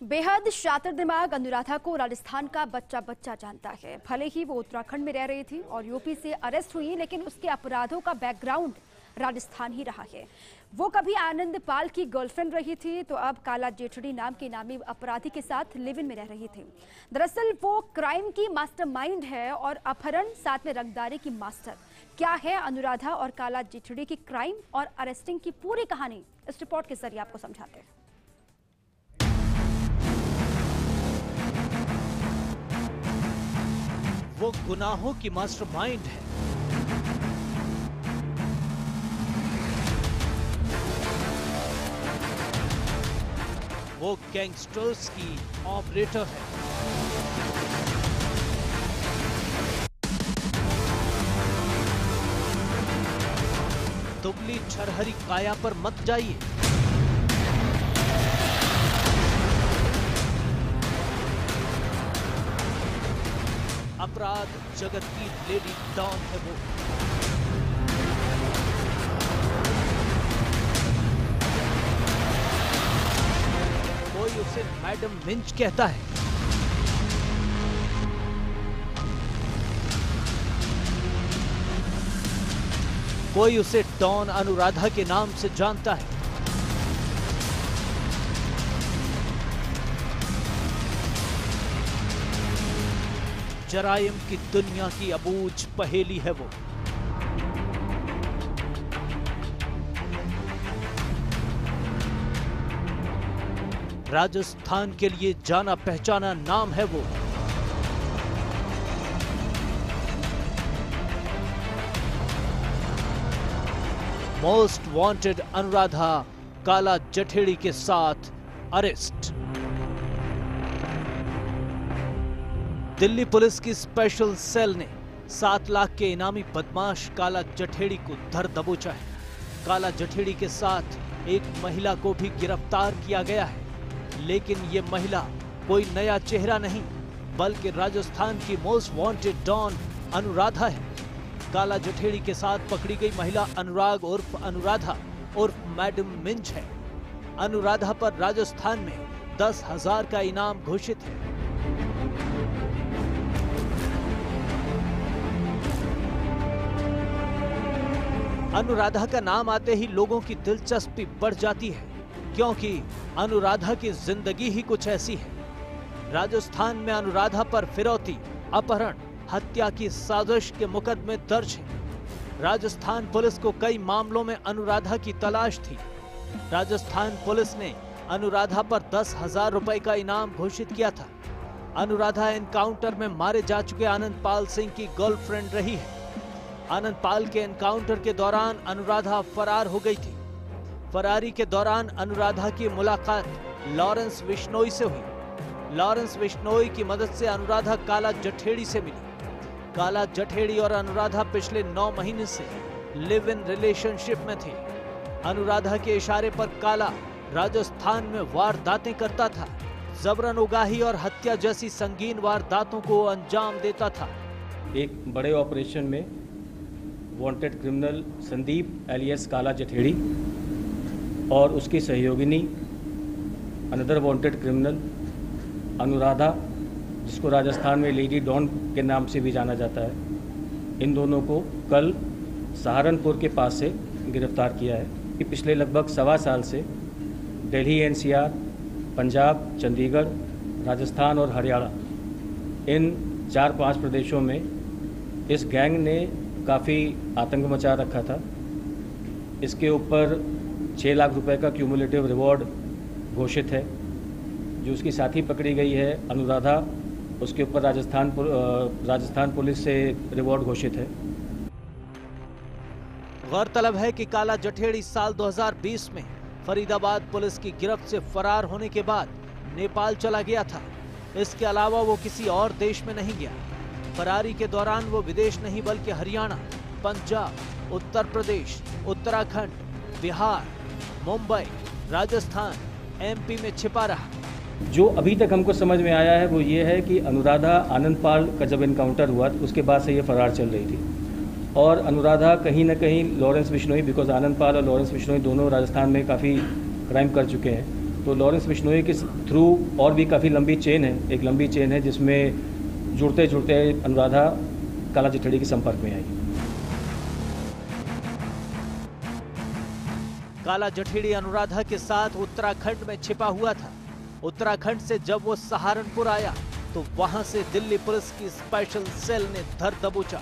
बेहद शातिर दिमाग अनुराधा को राजस्थान का बच्चा बच्चा जानता है। भले ही वो उत्तराखंड में रह रही थी और यूपी से अरेस्ट हुई, लेकिन उसके अपराधों का बैकग्राउंड राजस्थान ही रहा है। वो कभी आनंद पाल की गर्लफ्रेंड रही थी, तो अब काला जेठड़ी नाम के इनामी अपराधी के साथ लिव इन में रह रही थी। दरअसल वो क्राइम की मास्टरमाइंड है और अपहरण साथ में रंगदारी की मास्टर। क्या है अनुराधा और काला जेठड़ी की क्राइम और अरेस्टिंग की पूरी कहानी, इस रिपोर्ट के जरिए आपको समझाते हैं। वो गुनाहों की मास्टरमाइंड है। वो गैंगस्टर्स की ऑपरेटर है। दुबली छरहरी काया पर मत जाइए। अपराध जगत की लेडी डॉन है वो। कोई उसे मैडम मिंच कहता है। कोई उसे डॉन अनुराधा के नाम से जानता है। जराइम की दुनिया की अबूझ पहेली है वो। राजस्थान के लिए जाना पहचाना नाम है वो। मोस्ट वांटेड अनुराधा काला जठेड़ी के साथ अरेस्ट। दिल्ली पुलिस की स्पेशल सेल ने 7 लाख के इनामी बदमाश काला जठेड़ी को धर दबोचा है। काला जठेड़ी के साथ एक महिला को भी गिरफ्तार किया गया है, लेकिन ये महिला कोई नया चेहरा नहीं, बल्कि राजस्थान की मोस्ट वांटेड डॉन अनुराधा है। काला जठेड़ी के साथ पकड़ी गई महिला अनुराग उर्फ अनुराधा उर्फ मैडम मिंच है। अनुराधा पर राजस्थान में 10,000 का इनाम घोषित है। अनुराधा का नाम आते ही लोगों की दिलचस्पी बढ़ जाती है, क्योंकि अनुराधा की जिंदगी ही कुछ ऐसी है। राजस्थान में अनुराधा पर फिरौती, अपहरण, हत्या की साजिश के मुकदमे दर्ज हैं। राजस्थान पुलिस को कई मामलों में अनुराधा की तलाश थी। राजस्थान पुलिस ने अनुराधा पर 10,000 रुपए का इनाम घोषित किया था। अनुराधा एनकाउंटर में मारे जा चुके आनंद पाल सिंह की गर्लफ्रेंड रही है। आनंद पाल के एनकाउंटर के दौरान अनुराधा फरार हो गई थी। फरारी के दौरान अनुराधा की मुलाकात लॉरेंस बिश्नोई से हुई। लॉरेंस बिश्नोई की मदद से अनुराधा काला जठेड़ी से मिली। काला जठेड़ी और अनुराधा पिछले 9 महीने से लिव इन रिलेशनशिप में थे। अनुराधा के इशारे पर काला राजस्थान में वारदातें करता था। जबरन उगाही और हत्या जैसी संगीन वारदातों को अंजाम देता था। एक बड़े ऑपरेशन में वांटेड क्रिमिनल संदीप एलियस काला जठेड़ी और उसकी सहयोगिनी अनदर वांटेड क्रिमिनल अनुराधा, जिसको राजस्थान में लेडी डॉन के नाम से भी जाना जाता है, इन दोनों को कल सहारनपुर के पास से गिरफ्तार किया है कि पिछले लगभग 1.25 साल से दिल्ली NCR, पंजाब, चंडीगढ़, राजस्थान और हरियाणा, इन 4-5 प्रदेशों में इस गैंग ने काफ़ी आतंक मचा रखा था। इसके ऊपर 6 लाख रुपए का क्यूमुलेटिव रिवॉर्ड घोषित है। जो उसकी साथी पकड़ी गई है अनुराधा, उसके ऊपर राजस्थान पुलिस से रिवॉर्ड घोषित है। गौरतलब है कि काला जठेड़ी साल 2020 में फरीदाबाद पुलिस की गिरफ्त से फरार होने के बाद नेपाल चला गया था। इसके अलावा वो किसी और देश में नहीं गया। फरारी के दौरान वो विदेश नहीं बल्कि हरियाणा, पंजाब, उत्तर प्रदेश, उत्तराखंड, बिहार, मुंबई, राजस्थान, MP में छिपा रहा। जो अभी तक हमको समझ में आया है वो ये है कि अनुराधा आनंद पाल का जब इनकाउंटर हुआ तो उसके बाद से ये फरार चल रही थी और अनुराधा कहीं ना कहीं लॉरेंस बिश्नोई, बिकॉज आनंद पाल और लॉरेंस बिश्नोई दोनों राजस्थान में काफ़ी क्राइम कर चुके हैं, तो लॉरेंस बिश्नोई के थ्रू और भी काफ़ी लंबी चेन है, एक लंबी चेन है जिसमें जुड़ते जुड़ते अनुराधा काला जठेड़ी के संपर्क में आई। काला जठेड़ी अनुराधा के साथ उत्तराखंड में छिपा हुआ था। उत्तराखंड से जब वो सहारनपुर आया तो वहां से दिल्ली पुलिस की स्पेशल सेल ने धर दबोचा।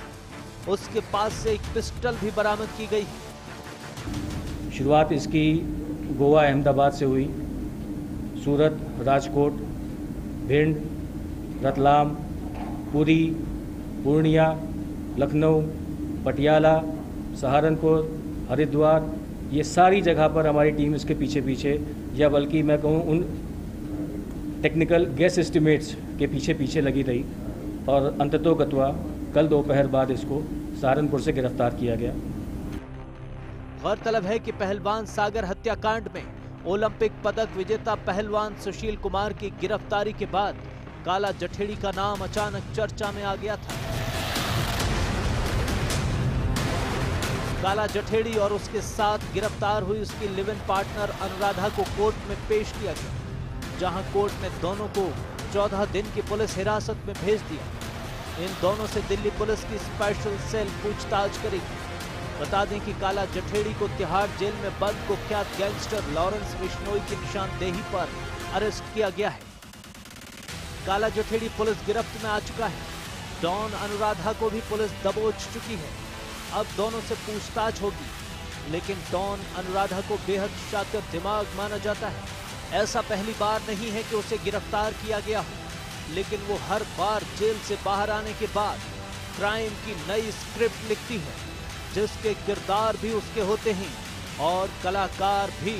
उसके पास से एक पिस्टल भी बरामद की गई। शुरुआत इसकी गोवा अहमदाबाद से हुई। सूरत, राजकोट, भिंड, रतलाम, पुरी, पूर्णिया, लखनऊ, पटियाला, सहारनपुर, हरिद्वार, ये सारी जगह पर हमारी टीम इसके पीछे पीछे, या बल्कि मैं कहूँ उन टेक्निकल गेस एस्टिमेट्स के पीछे पीछे लगी रही और अंततोगत्वा कल दोपहर बाद इसको सहारनपुर से गिरफ्तार किया गया। गौरतलब है कि पहलवान सागर हत्याकांड में ओलंपिक पदक विजेता पहलवान सुशील कुमार की गिरफ्तारी के बाद काला जठेड़ी का नाम अचानक चर्चा में आ गया था। काला जठेड़ी और उसके साथ गिरफ्तार हुई उसकी लिव इन पार्टनर अनुराधा को कोर्ट में पेश किया गया, जहां कोर्ट ने दोनों को 14 दिन की पुलिस हिरासत में भेज दिया। इन दोनों से दिल्ली पुलिस की स्पेशल सेल पूछताछ करेगी। बता दें कि काला जठेड़ी को तिहाड़ जेल में बंद कुख्यात गैंगस्टर लॉरेंस बिश्नोई की निशानदेही पर अरेस्ट किया गया है। काला जठेड़ी पुलिस गिरफ्त में आ चुका है। डॉन अनुराधा को भी पुलिस दबोच चुकी है। अब दोनों से पूछताछ होगी, लेकिन डॉन अनुराधा को बेहद शातिर दिमाग माना जाता है। ऐसा पहली बार नहीं है कि उसे गिरफ्तार किया गया हो, लेकिन वो हर बार जेल से बाहर आने के बाद क्राइम की नई स्क्रिप्ट लिखती है, जिसके किरदार भी उसके होते हैं और कलाकार भी।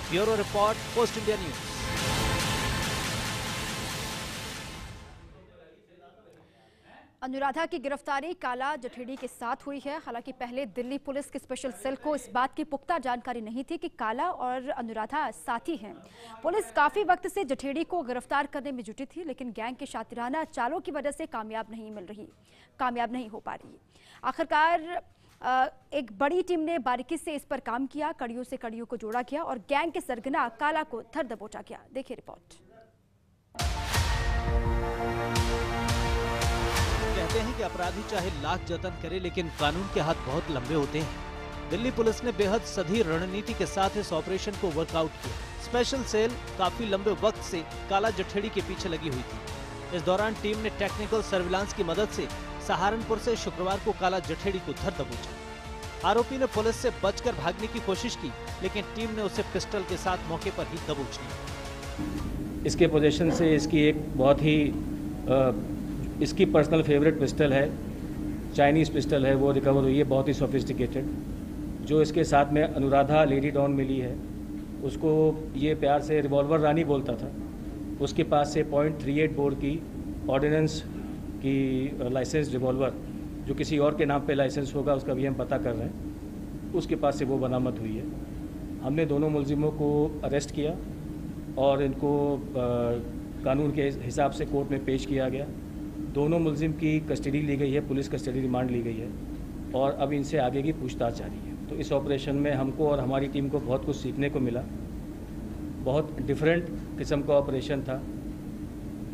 Bureau report, post India news. Anuradha की गिरफ्तारी काला जठेड़ी के साथ हुई है। हालांकि पहले दिल्ली पुलिस की स्पेशल सेल को इस बात की पुख्ता जानकारी नहीं थी कि काला और अनुराधा साथी हैं। पुलिस काफी वक्त से जठेड़ी को गिरफ्तार करने में जुटी थी, लेकिन गैंग के शातिराना चालों की वजह से कामयाब नहीं हो पा रही। आखिरकार एक बड़ी टीम ने बारीकी से इस पर काम किया। कड़ियों से कड़ियों को जोड़ा गया और गैंग के सरगना काला को धर दबोचा गया। देखिए रिपोर्ट। कहते हैं कि अपराधी चाहे लाख जतन करे, लेकिन कानून के हाथ बहुत लंबे होते हैं। दिल्ली पुलिस ने बेहद सधी रणनीति के साथ इस ऑपरेशन को वर्कआउट किया। स्पेशल सेल काफी लंबे वक्त से काला जठेड़ी के पीछे लगी हुई थी। इस दौरान टीम ने टेक्निकल सर्विलांस की मदद से सहारनपुर से शुक्रवार को काला जठेड़ी को धर दबोचा। आरोपी ने पुलिस से बचकर भागने की कोशिश की, लेकिन टीम ने उसे पिस्टल के साथ मौके पर ही दबोच लिया। इसके पोजीशन से इसकी एक बहुत ही इसकी पर्सनल फेवरेट पिस्टल है, चाइनीज़ पिस्टल है, वो रिकवर हुई है, बहुत ही सोफिस्टिकेटेड। जो इसके साथ में अनुराधा लेडी डॉन मिली है, उसको ये प्यार से रिवॉल्वर रानी बोलता था। उसके पास से .38 बोर की ऑर्डिनेंस की लाइसेंस रिवॉल्वर, जो किसी और के नाम पे लाइसेंस होगा उसका भी हम पता कर रहे हैं, उसके पास से वो बरामद हुई है। हमने दोनों मुलजिमों को अरेस्ट किया और इनको कानून के हिसाब से कोर्ट में पेश किया गया। दोनों मुलजिम की कस्टडी ली गई है, पुलिस कस्टडी रिमांड ली गई है और अब इनसे आगे की पूछताछ जारी है। तो इस ऑपरेशन में हमको और हमारी टीम को बहुत कुछ सीखने को मिला। बहुत डिफरेंट किस्म का ऑपरेशन था।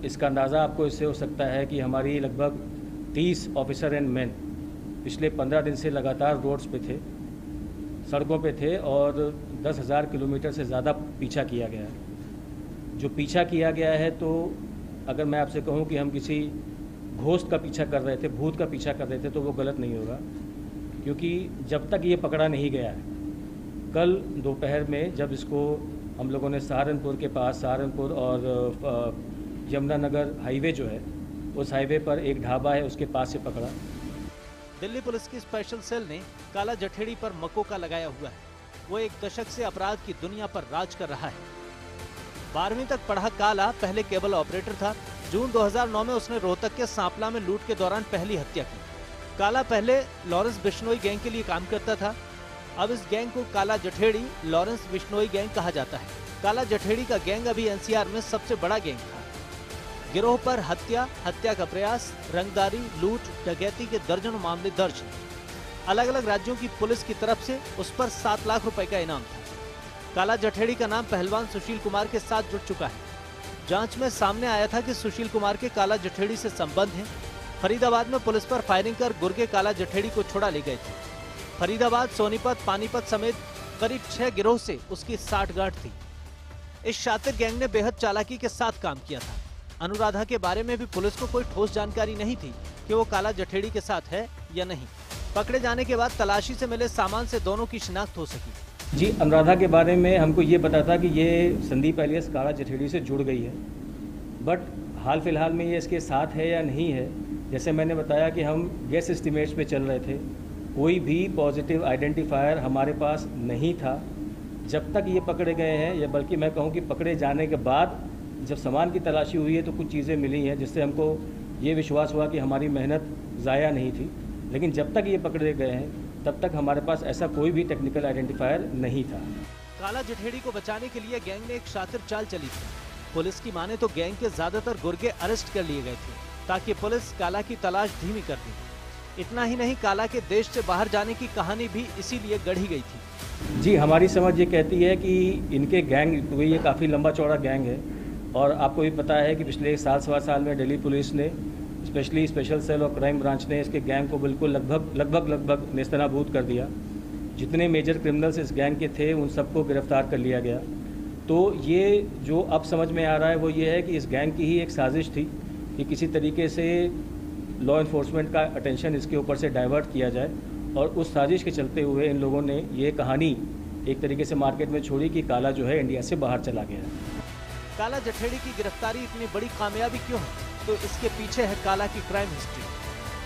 इसका अंदाज़ा आपको इससे हो सकता है कि हमारी लगभग 30 ऑफिसर एंड मैन पिछले 15 दिन से लगातार रोड्स पे थे, सड़कों पे थे और 10,000 किलोमीटर से ज़्यादा पीछा किया गया है। जो पीछा किया गया है, तो अगर मैं आपसे कहूं कि हम किसी घोस्ट का पीछा कर रहे थे, भूत का पीछा कर रहे थे, तो वो गलत नहीं होगा, क्योंकि जब तक ये पकड़ा नहीं गया है। कल दोपहर में जब इसको हम लोगों ने सहारनपुर के पास, सहारनपुर और यमुनानगर हाईवे जो है, उस हाईवे पर एक ढाबा है, उसके पास से पकड़ा। दिल्ली पुलिस की स्पेशल सेल ने काला जठेड़ी पर मकोका लगाया हुआ है। वो एक दशक से अपराध की दुनिया पर राज कर रहा है। 12वीं तक पढ़ा काला पहले केबल ऑपरेटर था। जून 2009 में उसने रोहतक के सांपला में लूट के दौरान पहली हत्या की। काला पहले लॉरेंस बिश्नोई गैंग के लिए काम करता था। अब इस गैंग को काला जठेड़ी लॉरेंस बिश्नोई गैंग कहा जाता है। काला जठेड़ी का गैंग अभी एनसीआर में सबसे बड़ा गैंग था। गिरोह पर हत्या, हत्या का प्रयास, रंगदारी, लूट, डकैती के दर्जनों मामले दर्ज हैं। अलग अलग राज्यों की पुलिस की तरफ से उस पर 7 लाख रुपए का इनाम था। काला जठेड़ी का नाम पहलवान सुशील कुमार के साथ जुड़ चुका है। जांच में सामने आया था कि सुशील कुमार के काला जठेड़ी से संबंध है। फरीदाबाद में पुलिस पर फायरिंग कर गुर्गे काला जठेड़ी को छुड़ा ले गए थे। फरीदाबाद, सोनीपत, पानीपत समेत करीब 6 गिरोह से उसकी साठगांठ थी। इस शातिर गैंग ने बेहद चालाकी के साथ काम किया था। अनुराधा के बारे में भी पुलिस को कोई ठोस जानकारी नहीं थी कि वो काला जठेड़ी के साथ है या नहीं। पकड़े जाने के बाद तलाशी से मिले सामान से दोनों की शिनाख्त हो सकी। जी, अनुराधा के बारे में हमको ये पता था कि ये संदीप एलियस काला जठेड़ी से जुड़ गई है, बट हाल फिलहाल में ये इसके साथ है या नहीं है, जैसे मैंने बताया कि हम गेस एस्टिमेट्स पे चल रहे थे। कोई भी पॉजिटिव आइडेंटिफायर हमारे पास नहीं था जब तक ये पकड़े गए हैं, या बल्कि मैं कहूँ कि पकड़े जाने के बाद जब सामान की तलाशी हुई है तो कुछ चीज़ें मिली हैं जिससे हमको ये विश्वास हुआ कि हमारी मेहनत ज़ाया नहीं थी। लेकिन जब तक ये पकड़े गए हैं तब तक हमारे पास ऐसा कोई भी टेक्निकल आइडेंटिफायर नहीं था। काला जठेड़ी को बचाने के लिए गैंग ने एक शातिर चाल चली थी। पुलिस की माने तो गैंग के ज्यादातर गुर्गे अरेस्ट कर लिए गए थे ताकि पुलिस काला की तलाश धीमी कर दी। इतना ही नहीं, काला के देश से बाहर जाने की कहानी भी इसीलिए गढ़ी गई थी। जी, हमारी समझ ये कहती है कि इनके गैंग, ये काफ़ी लंबा चौड़ा गैंग है और आपको भी पता है कि पिछले साल सवा साल में दिल्ली पुलिस ने, स्पेशली स्पेशल सेल और क्राइम ब्रांच ने इसके गैंग को बिल्कुल लगभग नेस्तनाबूद कर दिया। जितने मेजर क्रिमिनल्स इस गैंग के थे उन सबको गिरफ्तार कर लिया गया। तो ये जो अब समझ में आ रहा है वो ये है कि इस गैंग की ही एक साजिश थी कि किसी तरीके से लॉ इन्फोर्समेंट का अटेंशन इसके ऊपर से डाइवर्ट किया जाए, और उस साजिश के चलते हुए इन लोगों ने ये कहानी एक तरीके से मार्केट में छोड़ी कि काला जो है इंडिया से बाहर चला गया। काला जठेड़ी की गिरफ्तारी इतनी बड़ी कामयाबी क्यों है? तो इसके पीछे है काला की क्राइम हिस्ट्री।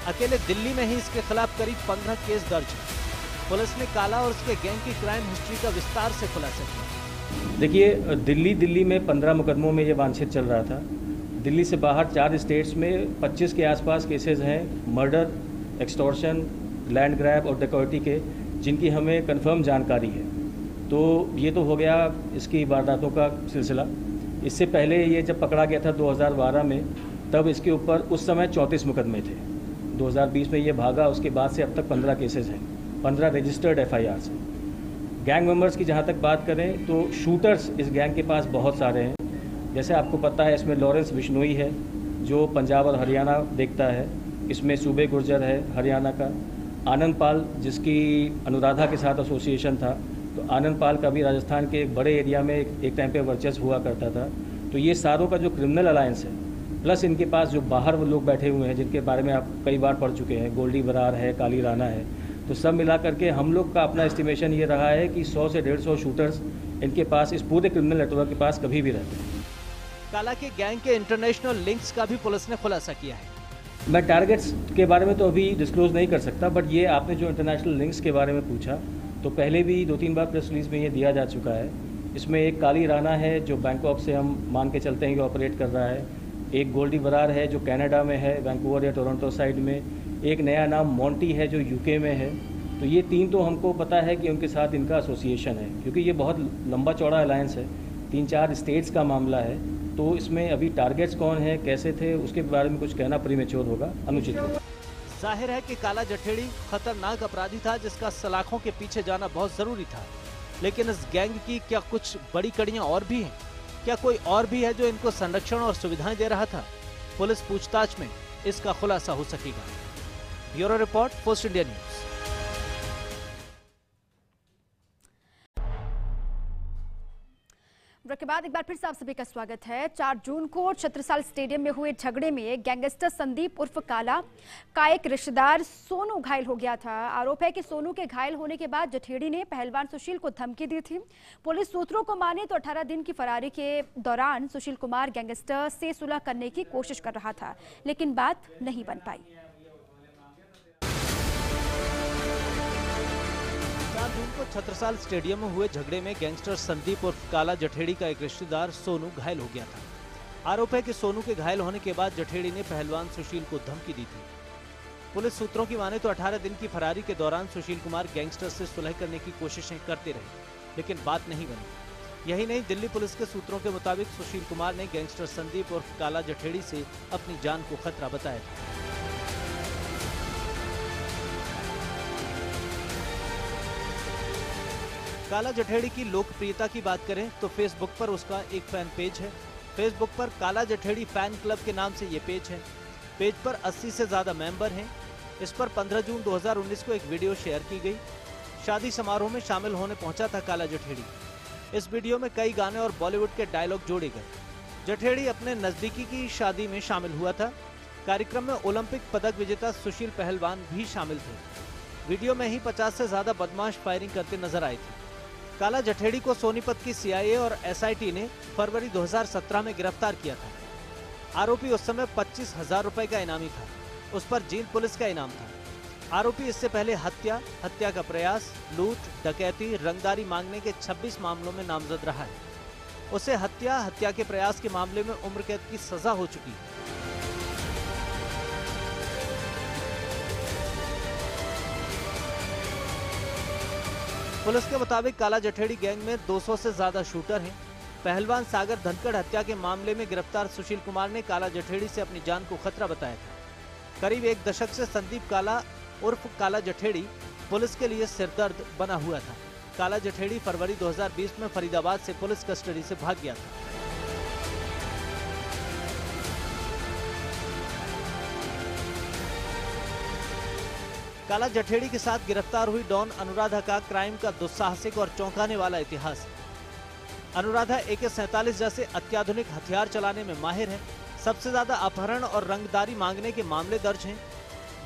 अकेले दिल्ली में ही इसके खिलाफ करीब 15 केस दर्ज है। पुलिस ने काला और उसके गैंग की क्राइम हिस्ट्री का विस्तार से खुलासा किया। देखिए, दिल्ली में 15 मुकदमों में ये वांछित चल रहा था। दिल्ली से बाहर 4 स्टेट्स में 25 के आसपास केसेस हैं मर्डर, एक्सटॉर्शन, लैंड ग्रैब और डकैती के, जिनकी हमें कंफर्म जानकारी है। तो ये तो हो गया इसकी वारदातों का सिलसिला। इससे पहले ये जब पकड़ा गया था 2012 में, तब इसके ऊपर उस समय 34 मुकदमे थे। 2020 में ये भागा, उसके बाद से अब तक 15 केसेस हैं, 15 रजिस्टर्ड FIRs हैं। गैंग मेंबर्स की जहाँ तक बात करें तो शूटर्स इस गैंग के पास बहुत सारे हैं। जैसे आपको पता है, इसमें लॉरेंस बिश्नोई है जो पंजाब और हरियाणा देखता है। इसमें सूबे गुर्जर है हरियाणा का। आनंद पाल, जिसकी अनुराधा के साथ एसोसिएशन था, तो आनंद पाल का भी राजस्थान के एक बड़े एरिया में एक टाइम पे वर्चस्व हुआ करता था। तो ये सारों का जो क्रिमिनल अलायंस है, प्लस इनके पास जो बाहर वो लोग बैठे हुए हैं जिनके बारे में आप कई बार पढ़ चुके हैं, गोल्डी बरार है, काली राणा है, तो सब मिला करके हम लोग का अपना एस्टिमेशन ये रहा है कि 100 से 150 शूटर्स इनके पास, इस पूरे क्रिमिनल नेटवर्क के पास कभी भी रहते हैं। काला के गैंग के इंटरनेशनल लिंक्स का भी पुलिस ने खुलासा किया है। मैं टारगेट्स के बारे में तो अभी डिस्क्लोज नहीं कर सकता, बट ये आपने जो इंटरनेशनल लिंक्स के बारे में पूछा, तो पहले भी 2-3 बार प्रेस रिलीज में ये दिया जा चुका है। इसमें एक काली राणा है जो बैंकॉक से हम मान के चलते हैं कि ऑपरेट कर रहा है। एक गोल्डी बरार है जो कनाडा में है, वैंकूवर या टोरंटो साइड में। एक नया नाम मोंटी है जो UK में है। तो ये 3 तो हमको पता है कि उनके साथ इनका एसोसिएशन है, क्योंकि ये बहुत लंबा चौड़ा अलायंस है, 3-4 स्टेट्स का मामला है। तो इसमें अभी टारगेट्स कौन है, कैसे थे, उसके बारे में कुछ कहना प्रीमेच्योर होगा, अनुचित होगा। जाहिर है कि काला जठेड़ी खतरनाक अपराधी था जिसका सलाखों के पीछे जाना बहुत जरूरी था। लेकिन इस गैंग की क्या कुछ बड़ी कड़ियां और भी हैं? क्या कोई और भी है जो इनको संरक्षण और सुविधाएं दे रहा था? पुलिस पूछताछ में इसका खुलासा हो सकेगा। Bureau report, post India news. Break के बाद एक बार फिर से आप सभी का स्वागत है। 4 जून को छत्रसाल स्टेडियम में हुए झगड़े में गैंगस्टर संदीप उर्फ काला का एक रिश्तेदार सोनू घायल हो गया था। आरोप है कि सोनू के घायल होने के बाद जठेड़ी ने पहलवान सुशील को धमकी दी थी। पुलिस सूत्रों को माने तो 18 दिन की फरारी के दौरान सुशील कुमार गैंगस्टर से सुलह करने की कोशिश कर रहा था, लेकिन बात नहीं बन पाई। 4 जून को छत्रसाल स्टेडियम में हुए झगड़े में गैंगस्टर संदीप उर्फ काला जठेड़ी का एक रिश्तेदार सोनू घायल हो गया था। आरोप है कि सोनू के घायल होने के बाद जठेड़ी ने पहलवान सुशील को धमकी दी थी। पुलिस सूत्रों की माने तो 18 दिन की फरारी के दौरान सुशील कुमार गैंगस्टर से सुलह करने की कोशिशें करते रहे, लेकिन बात नहीं बनी। यही नहीं, दिल्ली पुलिस के सूत्रों के मुताबिक सुशील कुमार ने गैंगस्टर संदीप उर्फ काला जठेड़ी से अपनी जान को खतरा बताया था। काला जठेड़ी की लोकप्रियता की बात करें तो फेसबुक पर उसका एक फैन पेज है। फेसबुक पर काला जठेड़ी फैन क्लब के नाम से ये पेज है। पेज पर 80 से ज्यादा मेंबर हैं। इस पर 15 जून 2019 को एक वीडियो शेयर की गई। शादी समारोह में शामिल होने पहुंचा था काला जठेड़ी। इस वीडियो में कई गाने और बॉलीवुड के डायलॉग जोड़े गए। जठेड़ी अपने नजदीकी की शादी में शामिल हुआ था। कार्यक्रम में ओलंपिक पदक विजेता सुशील पहलवान भी शामिल थे। वीडियो में ही 50 से ज्यादा बदमाश फायरिंग करते नजर आए थे। काला जठेड़ी को सोनीपत की सीआईए और एसआईटी ने फरवरी 2017 में गिरफ्तार किया था। आरोपी उस समय 25,000 रुपए का इनामी था। उस पर जींद पुलिस का इनाम था। आरोपी इससे पहले हत्या, हत्या का प्रयास, लूट, डकैती, रंगदारी मांगने के 26 मामलों में नामजद रहा है। उसे हत्या, हत्या के प्रयास के मामले में उम्र कैद की सजा हो चुकी है। पुलिस के मुताबिक काला जठेड़ी गैंग में 200 से ज्यादा शूटर हैं। पहलवान सागर धनखड़ हत्या के मामले में गिरफ्तार सुशील कुमार ने काला जठेड़ी से अपनी जान को खतरा बताया था। करीब 1 दशक से संदीप काला उर्फ काला जठेड़ी पुलिस के लिए सिरदर्द बना हुआ था। काला जठेड़ी फरवरी 2020 में फरीदाबाद से पुलिस कस्टडी से भाग गया था। काला जठेड़ी के साथ गिरफ्तार हुई डॉन अनुराधा का क्राइम का दुस्साहसिक और चौंकाने वाला इतिहास है। अनुराधा AK-47 जैसे अत्याधुनिक हथियार चलाने में माहिर है। सबसे ज्यादा अपहरण और रंगदारी मांगने के मामले दर्ज हैं।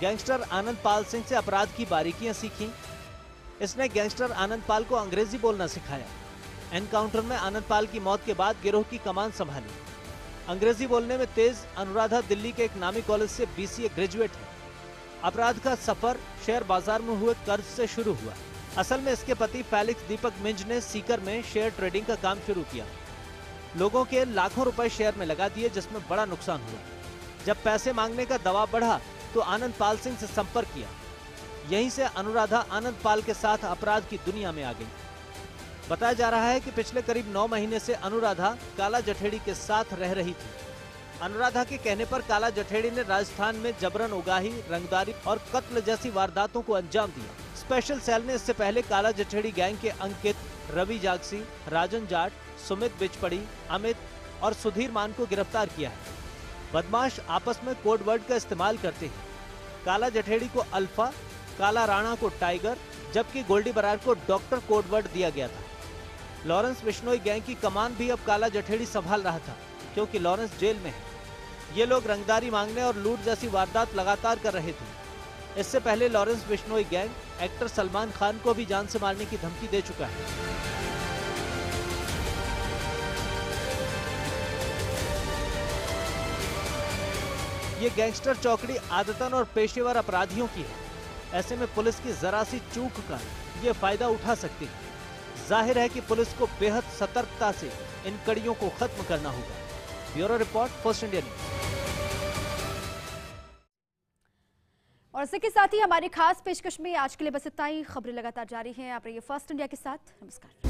गैंगस्टर आनंद पाल सिंह से अपराध की बारीकियां सीखी। इसने गैंगस्टर आनंद पाल को अंग्रेजी बोलना सिखाया। एनकाउंटर में आनंद पाल की मौत के बाद गिरोह की कमान संभाली। अंग्रेजी बोलने में तेज अनुराधा दिल्ली के एक नामी कॉलेज से BCA ग्रेजुएट है। अपराध का सफर शेयर बाजार में हुए कर्ज से शुरू हुआ। असल में इसके पति फेलिक्स दीपक मिंज ने सीकर में शेयर ट्रेडिंग का काम शुरू किया। लोगों के लाखों रुपए शेयर में लगा दिए, जिसमें बड़ा नुकसान हुआ। जब पैसे मांगने का दबाव बढ़ा तो आनंद पाल सिंह से संपर्क किया। यहीं से अनुराधा आनंद पाल के साथ अपराध की दुनिया में आ गई। बताया जा रहा है कि पिछले करीब 9 महीने से अनुराधा काला जठेड़ी के साथ रह रही थी। अनुराधा के कहने पर काला जठेड़ी ने राजस्थान में जबरन उगाही, रंगदारी और कत्ल जैसी वारदातों को अंजाम दिया। स्पेशल सेल ने इससे पहले काला जठेड़ी गैंग के अंकित, रवि जागसी, राजन जाट, सुमित बिचपड़ी, अमित और सुधीर मान को गिरफ्तार किया है। बदमाश आपस में कोड वर्ड का इस्तेमाल करते हैं। काला जठेड़ी को अल्फा, काला राणा को टाइगर, जबकि गोल्डी बरार को डॉक्टर कोड वर्ड दिया गया था। लॉरेंस बिश्नोई गैंग की कमान भी अब काला जठेड़ी संभाल रहा था, क्योंकि लॉरेंस जेल में है। ये लोग रंगदारी मांगने और लूट जैसी वारदात लगातार कर रहे थे। इससे पहले Lawrence Bishnoi gang actor Salman Khan को भी जान से मारने की धमकी दे चुका है। ये गैंगस्टर चौकड़ी आदतन और पेशेवर अपराधियों की है। ऐसे में पुलिस की जरा सी चूक का ये फायदा उठा सकती है। जाहिर है कि पुलिस को बेहद सतर्कता से इन कड़ियों को खत्म करना होगा। Bureau report, first India news. और इसी के साथ ही हमारी खास पेशकश में आज के लिए बस इतना ही। खबरें लगातार जारी हैं। आप रहिए फर्स्ट इंडिया के साथ। नमस्कार।